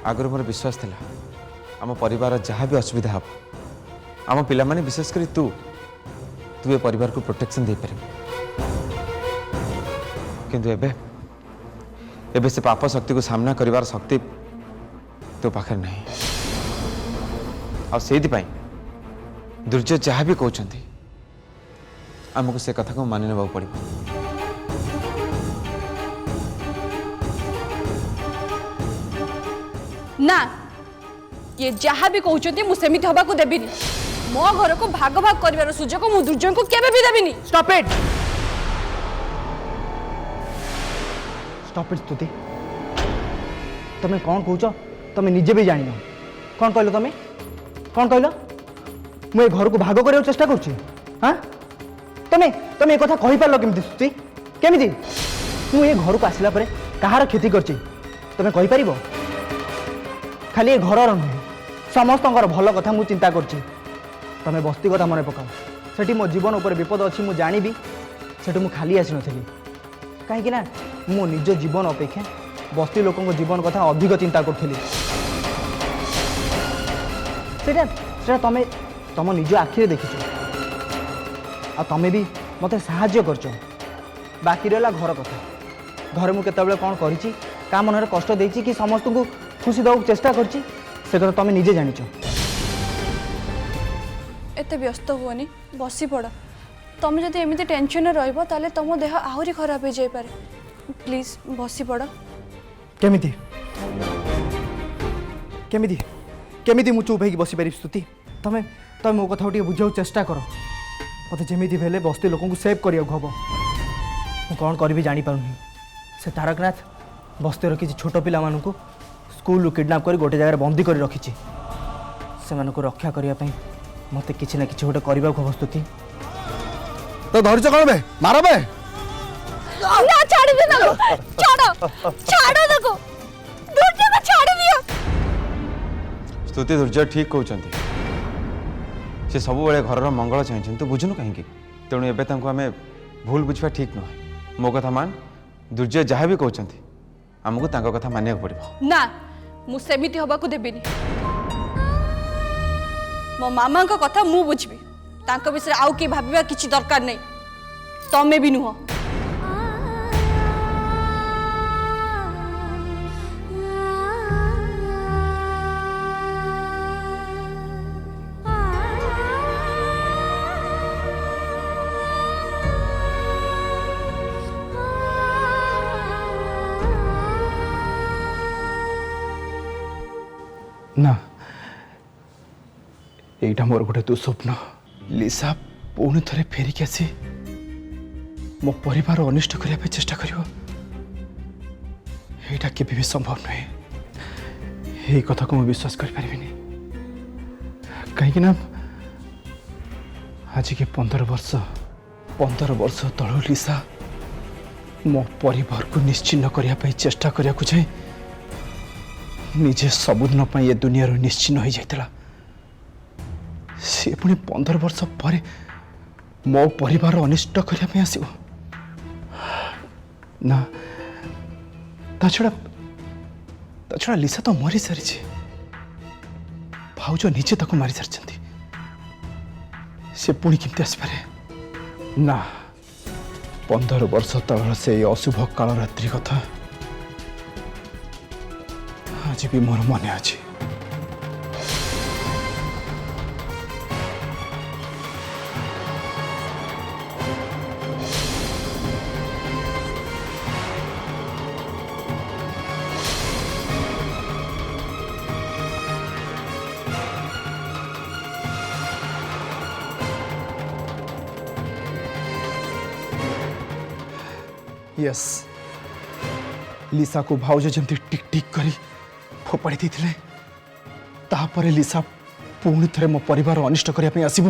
आगुरी मोर विश्वास थिला आम परिवार जहाँ भी असुविधा हम आम पिला माने विशेषकर तू तू ए परिवार को प्रोटेक्शन दे पारे किंतु एबे से पाप शक्ति को सामना करिवार शक्ति तो पाखे नहीं से दुर्जय जहाँ भी कहते आमको से कथा को मानि नेबा पड़ो। ना ये जहाँ भी कहते मुझे सेमिति हवा को देविनी मो घर को भाग भाग कर सुजोग मु दुर्जय को केबे भी देविनी। स्टॉप इट स्तुति तमें कौन कह तमें निजे भी जान कौन कहल तमें कौन कहल मुझे घर को भाग करने चेष्टा कर तमें तमें कथा कही पार केमती स्तुति केमती मुझे घर को आसला कहार क्षति करची तमें कही पारिबो खाली ए घर नुहे समस्त भल कथा मुझे चिंता करची तमें बस्ती कथा मन पकाओ सेठी मो जीवन उपर विपद अच्छी मुझे जानी सेठू मु खाली आसी नथिली कहीं मो निज जीवन अपेक्षा बस्ती लोक जीवन कथा अधिक चिंता करी तमें तुम निज आखिरे देखिच आ तमें भी मत साहाय्य करछ बाकी रहा घर कथा घर मुझे कौन करी क्या मन कष्ट देती कि समस्त को खुशी देवाक चेष्टा कर कथा तुम निजे जानिच। एते व्यस्त हुअनी बसी पड़ तुम जब एमती टेंशन रही तुम देह आहरी खराब हो जाए प्लीज बसी पड़। केमिति केमिति केमिति मु चुप होगी बसी पारि स्तुति तमें तुम मो कथा बुझा चेष्टा कर मत जमी भेले बस्ती लोक सेव करने हम मु कौन करी जापारूनी से तारकनाथ बस्तीर किसी छोट पिला मानू स्कूल किडनैप कर गोटे जगह बंदी कर रखी से रक्षा करने मत कि ना कि गोटे करने हम स्तुति तो धरच कौन बे मार बे स्तुति दुर्जय ठीक कहते से सब बड़े घर मंगल चाहिए तू बुझुनु कहीं तेणु एवं आम भूल बुझा ठीक नुह मो कथा मान दुर्जय जहाँ भी कहते आमको कथा मानिया पड़ो ना मुझे हवा को देविनी मो मामा का कथा मु बुझी विषय आउ कि भाविबा किछि दरकार नहीं तमें भी नुह। ना एटा मोर गोटे दुस्वप्न लिसा पुणी थे फेरिक आसी मो परिवार अनिष्ट करने चेष्टा करियो एटा केबे भी संभव नुहे ये कथा को मैं विश्वास कर पारिबिनी कहीं आज के 15 वर्ष तलू लिसा मो परिवार को निश्चिन्न करने चेष्टा करिया को जाए निजे सबुदिन ये दुनिया निश्चिन्न हो जाता सी पुणी 15 वर्ष पर मो परिवार अनिष्ट करने आसो ना ता छड़ा लिसा तो मरी सारी भाउज निजे ताको मारी सारी से पुणी केमती आसपे ना 15 वर्ष तल से अशुभ काल रात्रि कथा आज भी मोर मन अच्छे यस लिसा को भाउज जमती टिक टिक करी फोपाड़ी देते तापर लिसा पुणी थे मो परिवार अनिष्ट करने आसो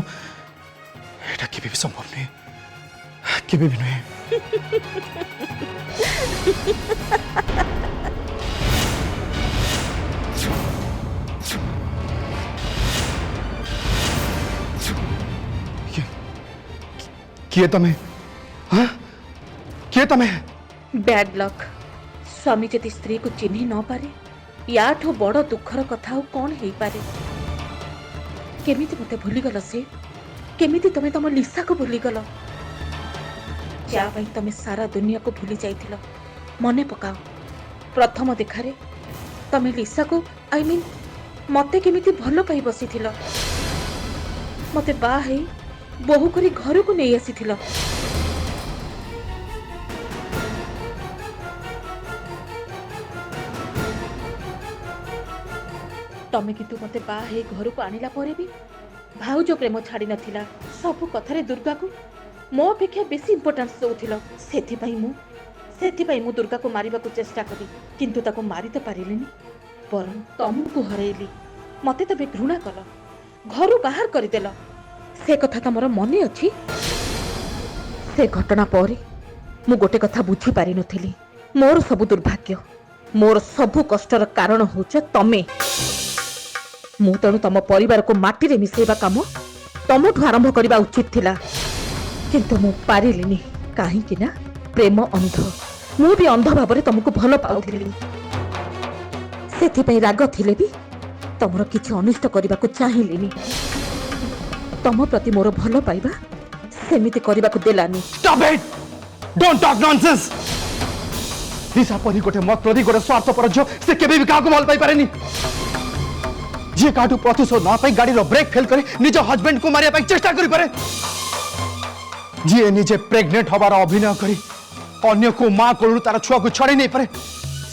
एटा केबे भी संभव नुहे केबे भी नुहे। किए तमें हाँ किए तमें बैड लक स्वामी जदि स्त्री को चिन्ह न पारे याठू बड़ दुखर कथा कौन हो पारे केमिति मते भूलीगल से केमिति तमे तम लिसा को भूलीगल जा भाई तमे सारा दुनिया को भूली जाइथिल मने पकाओ प्रथम देखारे तमे लिसा को आई मीन मते केमिति भल पाई बसीथिल मते बा है बहु करी घर को नहीं आसीथिल तमे किंतु मते बा है घर को आनिला परे भी भाउज प्रेम छाड़ी नथिला सब कथारे दुर्गा को मो अपेक्षा बेसी इंपोर्टेंस दउथिल सेथि मु दुर्गा को मारिबा को चेष्टा करी किंतु ताको मारि त पारिलेनी परम तमको हरैली मते तबे घृणा कल घर बाहर करदेल से कथा तमर मने अछि से घटना पर मु गोटे कथा बुझी पारि नथिली मोर सब दुर्भाग्य मोर सब कष्टर कारण होछ तमे मु तेणु तम परिवार को माटी रे मिसेबा काम तमठु आरंभ करबा उचित थिला किंतु मु पारिलिनी काहेकि ना प्रेम अंध मु भी अंध भाव रे तुमको भल पाउथिली सेथि पई राग थिले भी तमर किछि अनिष्ट करबा को चाहिलिनी तम प्रति मोर भल पाइबा सेमिति करबा को देलानी stop it don't talk nonsense लिसा परी गोटे मत प्रति गोटे स्वार्थ पर जो से केबे भी काको भल पाई पारेनी जे काटू प्रतिशोध ना पाई गाड़ी रो ब्रेक फेल करे निज हस्बैंड को मारिया पाई चेष्टा करि पारे जी निजे प्रेग्नेंट हबार अभिनय करी अन्य को मां कोलू तार छुआ को छड़े नहीं पारे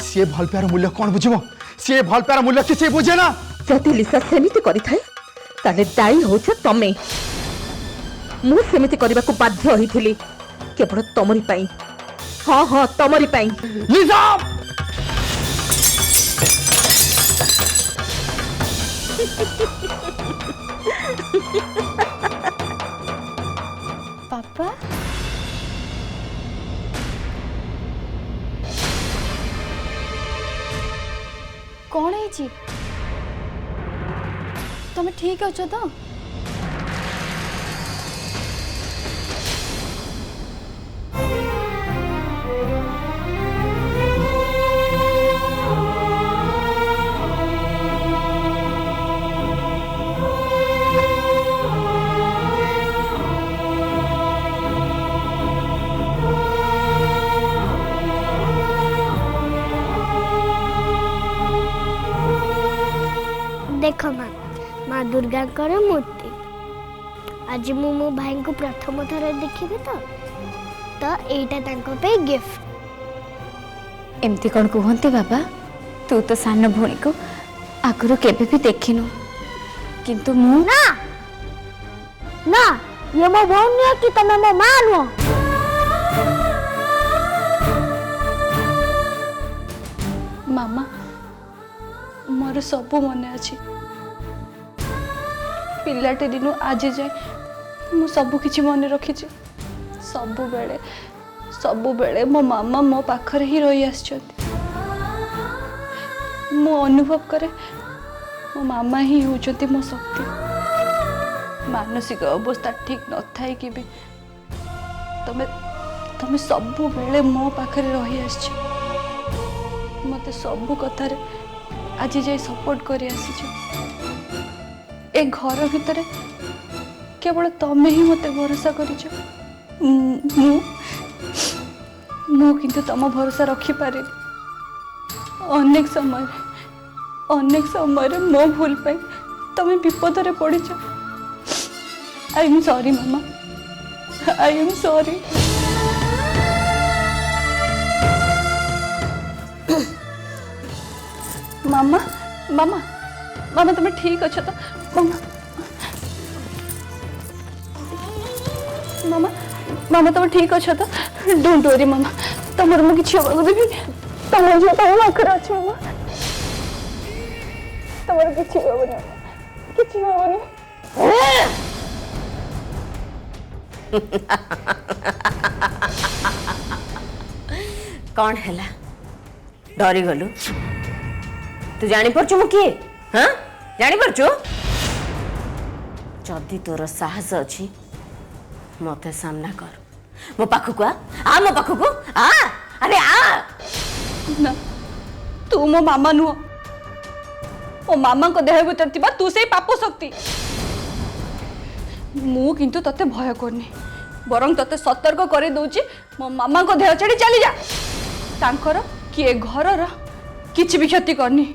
सी भल प्यार मूल्य कौन बुझिबो सी भल प्यार मूल्य किसी बुझे ना जदि लिसा सेमिति करि थाए ताले दाई होछ तमे मु सेमिति करबा को बाध्य होइथिली केवल तमरी पाई हां हां तमरी पाई लिसा पापा कौन है तुम ठीक अच्छो तो देख माँ दुर्गा मूर्ति आज मु मो भाई को प्रथम थर देखी तो यहीटा गिफ्ट एमती कौन कहते बाबा तू तो सान भूणी को आगुरी केबे भी देखिनु किंतु मु ना ना ये मो भौन नुह कि तुम मो माँ नुह मामा मोर सब मन अच्छी पिलाटे दिन आज जाए मु सब किछि मन रखी सबु बेले मो मामा मो पाखरे ही रही आछथि मो अनुभव करे मो मामा ही होचथि मो शक्ति मानसिक अवस्था ठीक न थाई कि भी तमे तमे सबु बेले मो पाखरे रही आछी मते सबु कथारे आज जाए सपोर्ट कर ए घर भितर केवल तमें ही मते भरोसा करिछ मु किंतु तम भरोसा रखी पारे अनेक समय मो भूल पाई तमें विपद रे पड़िछ आई एम सॉरी मामा आई एम सॉरी मामा मामा मामा तुम ठीक अच्छो तो मामा मामा मामा तुम ठीक अच्छो तो डोंट वरी मामा तुमर मु किछि होबा देबी तुम जो तुम पाखरे अछि मामा तुमर किछि होबनी किछि होबनी कौन हैला डरी गलु तू जानी परछु मु किए हाँ जानी परछु जदि तोर साहस अछि मते सामना कर मो पाखकु आ मो पाखकु आ अरे आ ना तू मो मामा नुह मो मामा को देह भीतर थिबा तू से पाप शक्ति मु किंतु तते भय करनी बरं तते सतर्क कर दउची मो मामा को देह छाड़ी चली जा तांकर किए घर किछि भी क्षति करनी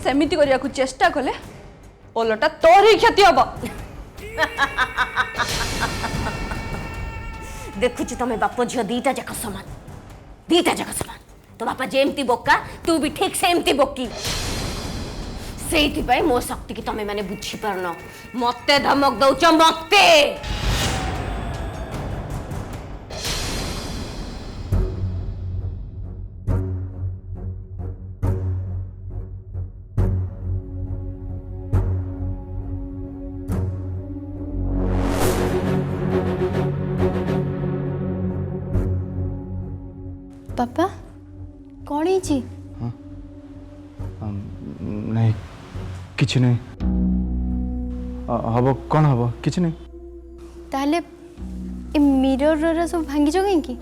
सेमिति करिया को चेष्टा कले ओलटा तोर ही क्षति हबो देखुची तमे बाप झियो दीटा जाक समान तो बापा जेमती बोका तू भी ठीक सेमती बोकी सेइथि मो शक्ति की तमे माने बुझी पारन मते धमक दउच मते पापा कौन है नहीं किछि नहीं हबो कौन हबो किछि नहीं ताहले ए मिरर सब भांगी जो कहीं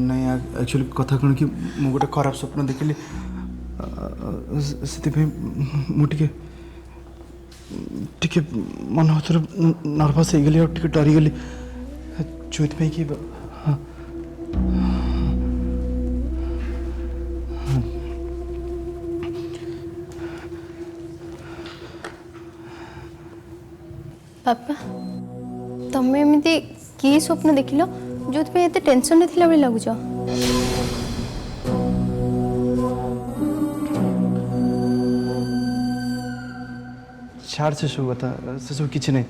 नहीं एक्चुअली कथा कौन कि मु गोटे खराब स्वप्न देखिली से मुझे टिके मन हथर नर्भस हो गली और टिके डरी गली जो कि हाँ पापा तमें एमती कि स्वप्न देख लो जो एत टेंशन थिला बेले लगुच छाड़ से सब कथा से सब किसी नहीं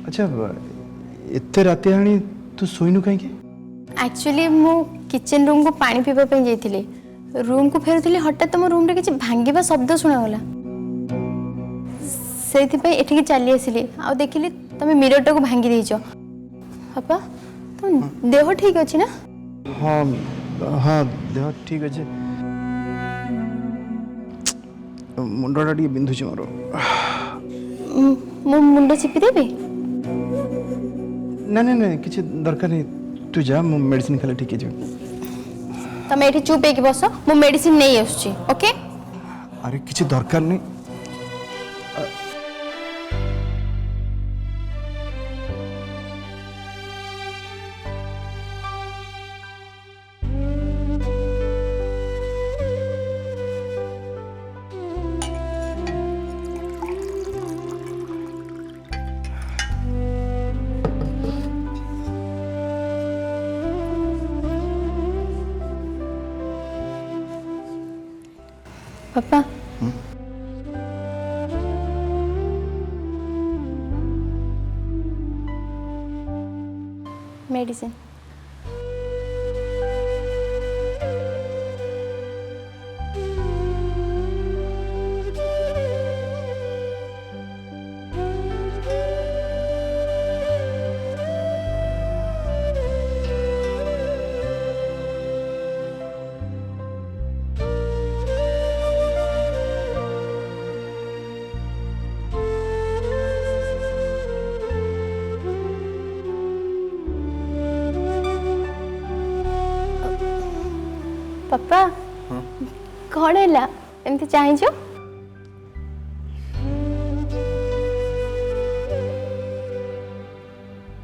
अच्छा एत रात आनी तू शोनु कहीं एक्चुअली मु किचन रूम को पानी पीवा पे जाइथिले रूम को फेरुथिले हठात तुम रूम रे किछि भांगीबा शब्द सुनागला सेथि पे एठिके चली आसिले आ देखिले तमे मिरर टाको भांगी देइछो पापा तुम देह ठीक अछि ना हाँ हाँ देह ठीक अच्छे मुंडा टे बिंधुची मोर मो मुंड चिपी देबे ना ना ना किसी दरकार नहीं तू जा मु मेडिसिन खाले ठीक है तमे एठी चुप होके बसो मो मेडिसिन नहीं आछी ओके अरे किसी दरकार नहीं पापा मेडिसिन पापा कौन है एमती चाहिए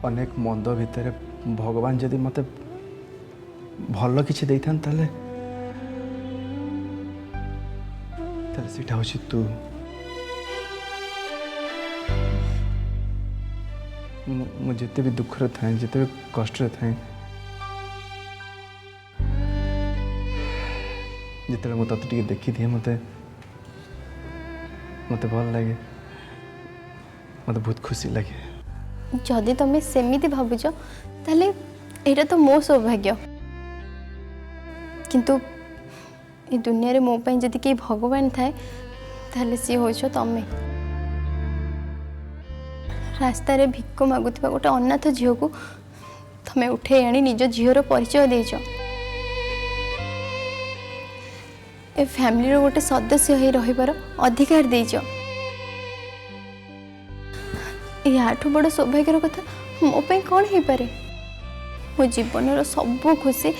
अनेक मंद भितर भगवान जदि मते भल किछि देइथान ताले सेटा होछि तू मु जिते भी दुख रे थाए जिते भी कष्ट रे थाए जिते मु तते टिके देखि दिए मते मते भल लागे मते बहुत खुशी लगे जदि तुम सेमिति भावुच ताले एटा तो मो सौभाग्य किंतु ए दुनिया रे मो पई जदि के भगवान थाए ताले सी होछ तमे रास्ता रे भिक्को मागुथिबा गोटे अनाथ झियो को तमे उठे आनी निज झियोर परिचय देछ ए फैमिली रो गोटे सदस्य होई रहिबार अधिकार देछ याठू बड़ सौभाग्यर कथा मो पई कौन हो पारे मो जीवन सब खुशी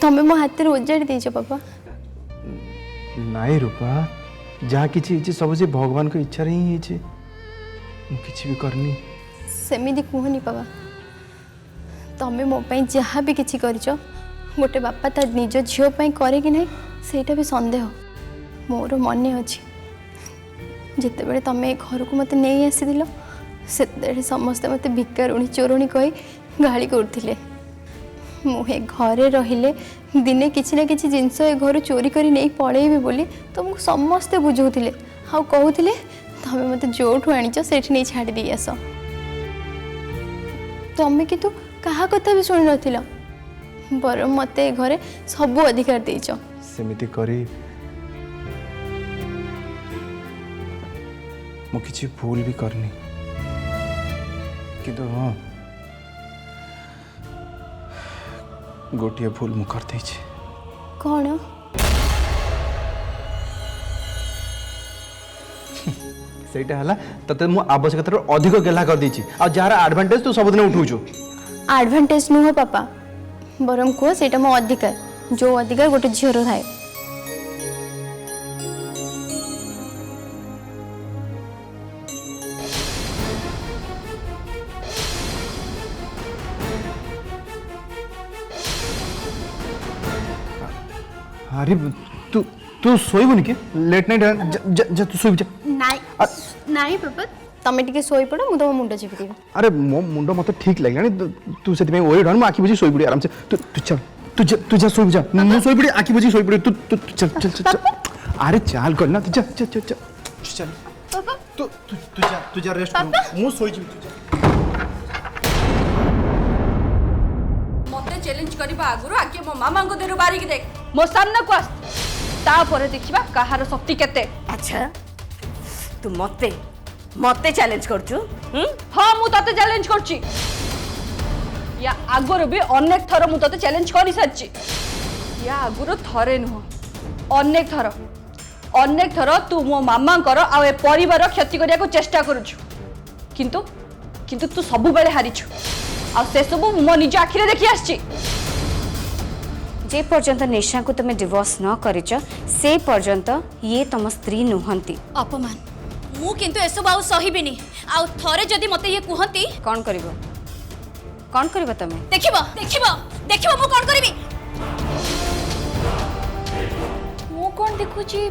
तमें मो हाथ में उजाड़ी देच बाबा। नाई रूपा जहाँ किसी सब से भगवान को इच्छा ही किसी भी करनी सेमिति कहनी बाबा तमें मो जहाँ भी किसी कर गोटे बापा ता निज झील करे कि नहीं सेटा भी संदेह मोर मन अच्छी जिते बड़े तमें घर को मत नहीं आसील से समस्ते मत भिकारुणी चोरुणी कही गाड़ी करते मुझे घरे रहिले दिने किसी ना किसी जिनस ए घर चोरी करी नहीं पड़ेबी बोली तुमको समस्ते बुझाऊे आउ कहते तमें मत जोठू आणिच से नहीं छाड़ी दी आस तमें कि क्या कथा भी शुणी न बर मत घरे सब अधिकार देच सेमिति करी मु किसी भूल भी करनी किंतु हाँ गोटे भूल मु कर देछि। कौन सेटा हला तते मु आवश्यकता अधिक गेला कर देछि आ जहार एडवांटेज तू सब दिन उठौछु। एडवांटेज नुह पापा बरम कह से मो अधिकार जो अधिकार गोटे झीर थाए। अरे तू तू सोइबुनी कि लेट नाइट जा तू सोइब जा। नाई पापा तमें टिके सोई पड़ मु तुम मुंड चिपी देबी। अरे मो मुंड मते ठीक लागलानी तू सेति में ओई डन म आखी बुझी सोई पड़ी आराम से तू चल तू जा सोई जा मु सोई पड़ी आखी बुझी सोई पड़ी तू चल चल चल अरे चाल कर ना तू जा चल चल चल पापा तू जा रेस्ट कर मु सोई जी तू जा। मते चैलेंज करबा आगुरु आके मो मामा को देरु बारी के देख मो सामने को आस तापर देखिबा कहार शक्ति केते। अच्छा तू मते मते चैलेंज करछु? हाँ मु तते चैलेंज करछि या आगुरु भी अनेक थर मु तते चैलेंज करि सारछि या आगुरु थरे नुह अनेक थर तू मो मामा कर आ ए परिवार क्षति करिया को चेष्टा करूछु किंतु तू सब बेले हारिछु आ से सब मो निज आखिरे देखि आछछि। जे पर्यंत निशा को तुम डिवोर्स न करिच से पर्यंत ये तुम स्त्री नुहंती। अपमान मु किंतु एसब आउ सहिबिनी आउ थरे जदी मते ये कुहंती कौन करिवो तमे देखिबो देखिबो देखिबो मु कोन करबी मु कोन देखुची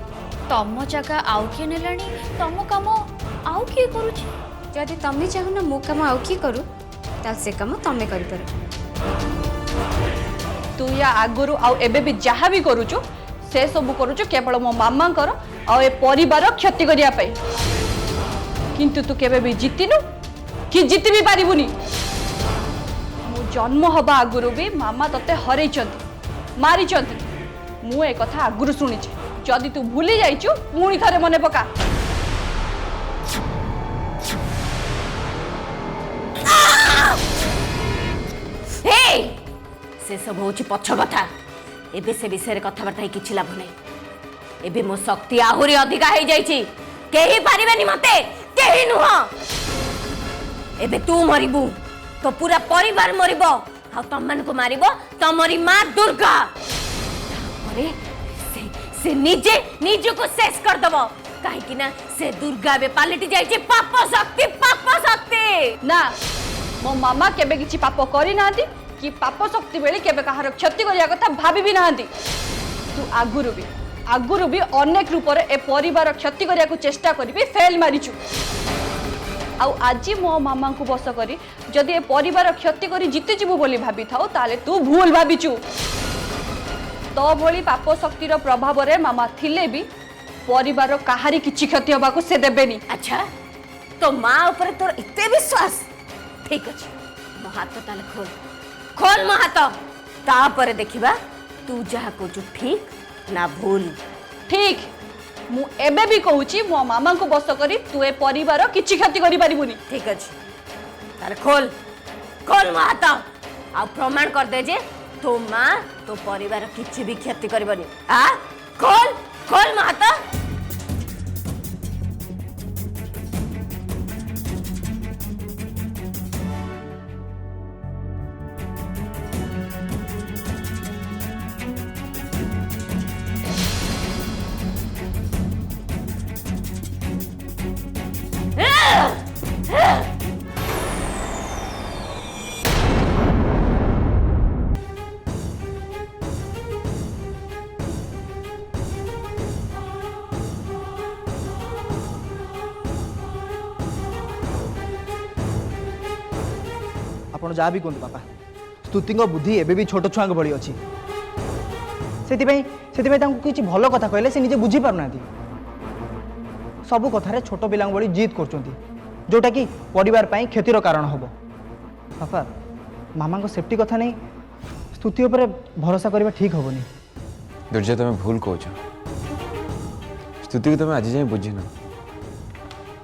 तम जगह आउ के नेलानी तम काम आउ के करूची जदि तमे चाहो ना मो काम आउ की करू ताल से काम तमे करि पर तू या आगुरु आउ एबे भी जहाँ भी करूचु से सब करूचु केवल मो मामा कर आउ ए परिवार क्षति करिया पई किंतु तू केबे भी जीतिनु कि जीति भी पारिबुनी। मु जन्म हबा आगुरु भी मामा तते हरैचंती मारिचंती मु ए कथा आगुरु सुनिछि जदि तू भूली जाइछु पुणी थरे मने पका। से सब होची पछ कथा एबे से विषय कथबार्ता किछि लाभ नै एबे मो शक्ति आहुरी अधिका हो जाइछि केही पारिबेनी मते केही नुह एबे तू मरिबू तो पूरा परिवार मरिबो आ तमन को मारिबो तमरी मां दुर्गा अरे से निजे को शेष कर दबो काहे कि ना से दुर्गा बे पालिटी जाइछि पाप शक्ति ना मो मामा केबे किछि पाप करि नांती कि पाप शक्ति बेले केबे कहार क्षति करिया कथा भाबी भी नांती। तू आगुरु भी अनेक रूप ए परिवार क्षति करिया को चेष्टा करिबी फेल मारिचु आउ आज मो मामा को बस करी जदि ए परिवार क्षति करी जीति जीवु बोली भाबी थाओ ताले तू भूल भाबिचु तो भली पाप शक्तिर प्रभाव रे मामा थिले भी परिवार काहारी किछि क्षति होबा को से देबेनी। अच्छा तो मां ऊपर तोर इते विश्वास ठीक अछि मो हाथ ताले खोल मो हाथ तापर देखिबा तू जहा को जो ठीक ना भूल। ठीक मु एबे भी कहूची मो मामा को बस करी तू ए परिवार किछि क्षति करि पारिबुनी। ठीक अछि ताले खोल मो हाथ आ प्रमाण कर दे जे तो मां तो परिवार किछि भी क्षति करबनी। आ खोल मो हाथ ଆପଣ ଯାହା ବି କୁହନ୍ତୁ ବାପା, ସ୍ତୁତିଙ୍କ ବୁଦ୍ଧି ଏବେ ବି ଛୋଟ ଛୁଆଙ୍କ ଭଳି ଅଛି। ସେଥିପାଇଁ ସେଥିପାଇଁ ତାଙ୍କୁ କିଛି ଭଲ କଥା କହିଲେ ସେ ନିଜେ ବୁଝିପାରୁନାହାନ୍ତି। ସବୁ କଥାରେ ଛୋଟ ପିଲାଙ୍କ ଭଳି ଜିଦ୍ କରୁଛନ୍ତି, ଯେଉଁଟାକି ପରିବାର ପାଇଁ କ୍ଷତିର କାରଣ ହେବ। ବାପା, ମାମାଙ୍କ ସେଫ୍ଟି କଥା ନେଇ ସ୍ତୁତି ଉପରେ ଭରସା କରିବା ଠିକ୍ ହେବନି। ଦୁର୍ଯ୍ୟ তুমি ভুল কହୁଛ। ସ୍ତୁତିକୁ তুমি ଆଜି ଯାଏଁ ବୁଝିନ।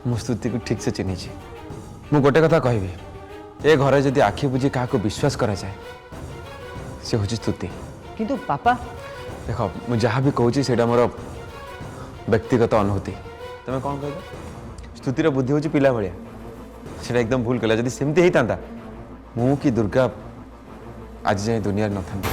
ମୁଁ ସ୍ତୁତିକୁ ଠିକ୍ ସେ ଚିହ୍ନିଛି। ମୁଁ ଗୋଟେ କଥା କହିବି, ଏ ଘରେ ଯଦି ଆଖି ବୁଝି କାହାକୁ ବିଶ୍ୱାସ କରାଯାଏ ସେ ହେଉଛି ସ୍ତୁତି। କିନ୍ତୁ ବାପା, ଦେଖ ମୁଁ ଯାହା ବି କହୁଛି ସେଇଟା ମୋର ବ୍ୟକ୍ତିଗତ ଅନୁଭୂତି। ତମେ କ'ଣ କହିଲ? ସ୍ତୁତିର ବୁଦ୍ଧି ହେଉଛି ପିଲା ଭଳିଆ। ସେଇଟା ଏକଦମ ଭୁଲ କଲା। ଯଦି ସେମିତି ହେଇଥାନ୍ତା ମୁଁ କି ଦୁର୍ଗା ଆଜି ଯାଏଁ ଦୁନିଆରେ ନଥାନ୍ତି।